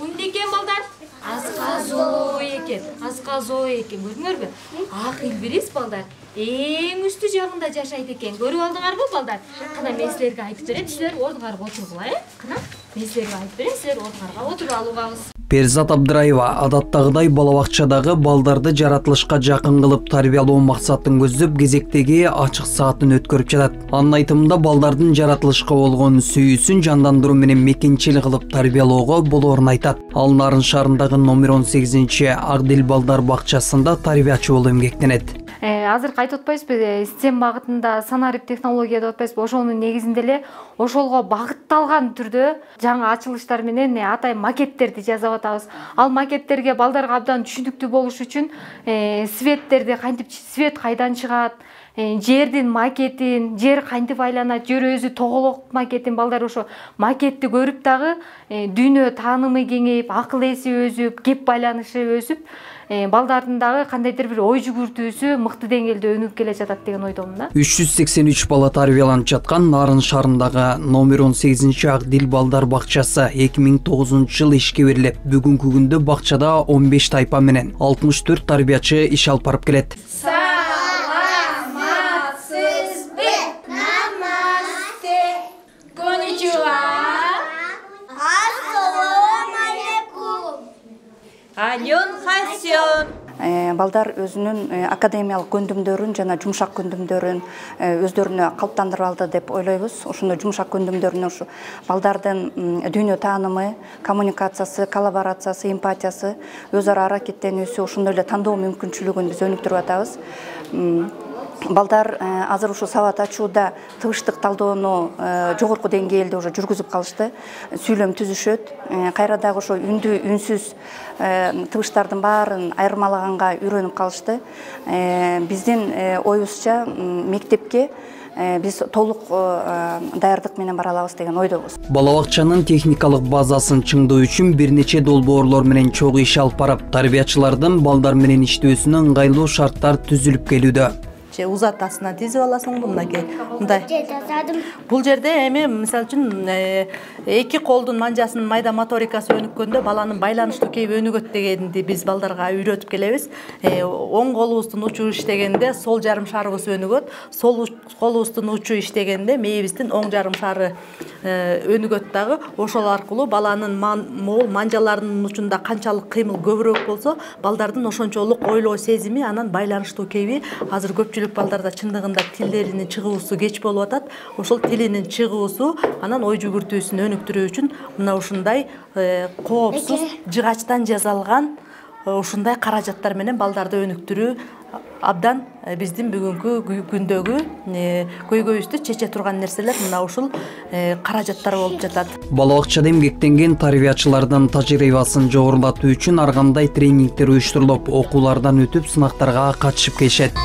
Эмне экен балдар? Асказоо экен. Асказоо экен. Көрдүңөрбү? Акыл бириз балдар. Эң үстү жагында жашайт экен. Көрүп алдыңарбы балдар? Кана мен силерге айтып берем, силер ордуңарга отургула, Кана мен силерге айтып берем, силер ордуңарга отуруп алуугабыз. Перизат Абдыраева адаттагыдай бала бакчадагы балдарды жаратылышка жакын кылып тарбиялоо максатын көздөп кезектеги ачык саатын өткөрүп жатат. Анын айтымында балдардын жаратылышка болгон сүйүүсүн жандандыруу менен мекенчил кылып тарбиялоого болоорун айтат. Ал Нарын шаарындагы номер 18 Агдил балдар бакчасында тарбиячы болуп эмгектенет. Азыр айтып атпайбызбы, STEM багытында санарип технология деп атпайбызбы, ошонун негизинде эле ошолго багытталган түрдө жаңы ачылыштар менен атай макеттерди жасап атабыз. Ал макеттерге балдарга абдан түшүнүктүү болуш үчүн светтерди кантип свет кайдан чыгат, жердин макетин, жер кантип айланат, жер өзү тоголок макетин балдар ошо макетти көрүп дагы дүйнө таанымы кеңейип, акыл эси өсүп, кеп байланышы өсүп, балдардын дагы кандайдыр бир ой жүгүртүүсү мыкты деңгээлде өнүгүп келе жатат деген ойдомун да. 383 бала тарбияланып жаткан Нарын шаарындагы номер 18 Агдил балдар бакчасы 2009 жыл ишке берилип, бүгүнкү күндө бакчада 15 тайпа менен 64 тарбиячы иш алып барып келет. Балдар өзүнүн академиялык көндүмдөрүн жана жумшак көндүмдөрүн өздөрүнө калыптандырып алды деп ойлойбуз. Ошондой жумшак көндүмдөрүн ушу балдардын дүйнө таанымы, коммуникациясы, коллаборациясы, эмпатиясы, өз ара аракеттенүүсү, ошондой эле тандоо мүмкүнчүлүгүн биз өнүктүрүп атабыз. Балдар азыр ушу сабат ачууда тыбыштык талдоону жогорку деңгээлде уже жүргүзүп калышты. Сүйлөм түзүшөт. Кайра дагы ошо үндүү, үнсүз тыбыштардын баарын айырмалаганга үйрөнүп калышты. Биздин оюбузча мектепке биз толук даярдык менен бара алабыз деген ойдобуз. Бала бакчанын техникалык базасын чыңдоо үчүн бир нече долбоорлор менен чогуу иш алып барып, тарбиячылардын балдар менен иштөөсүнө ыңгайлуу шарттар түзүлүп келүүдө. Узатасына тизип аласыңбы мынакей мындай. Бул жерде эми мисалы үчүн эки колдун манжасынын майда моторикасы өнүккөндө баланын байланыштуу кейби өнүгөт дегенди биз балдарга үйрөтүп келебиз. Оң колубуздун учу иштегенде сол жарым шарыбыз өнүгөт, сол колубуздун учу иштегенде мээбиздин оң жарым шары өнүгөт дагы. Ошол аркылуу баланын могул манжаларынын учунда канчалык кыймыл көбүрөөк болсо, балдардын ошончолук ойлоо сезими, анан байланыштуу кейби азыр көпчүлүк балдарда чындыгында тилдеринин чыгуусу кеч болуп атат. Ошол тилинин чыгуусу анан ой жүгүртүүсүн өнүктүрүү үчүн мына ушундай коопсуз жыгачтан жасалган ушундай каражаттар менен балдарды өнүктүрүү абдан биздин бүгүнкү күндөгү көйгөйүбүздү чече турган нерселер мына ушул каражаттар болуп жатат. Бала бакчада эмгектенген тарбиячылардын тажрыйбасын жогорулатуу үчүн ар кандай тренингдер уюштурулуп, окуулардан өтүп сынактарга катышып келишет.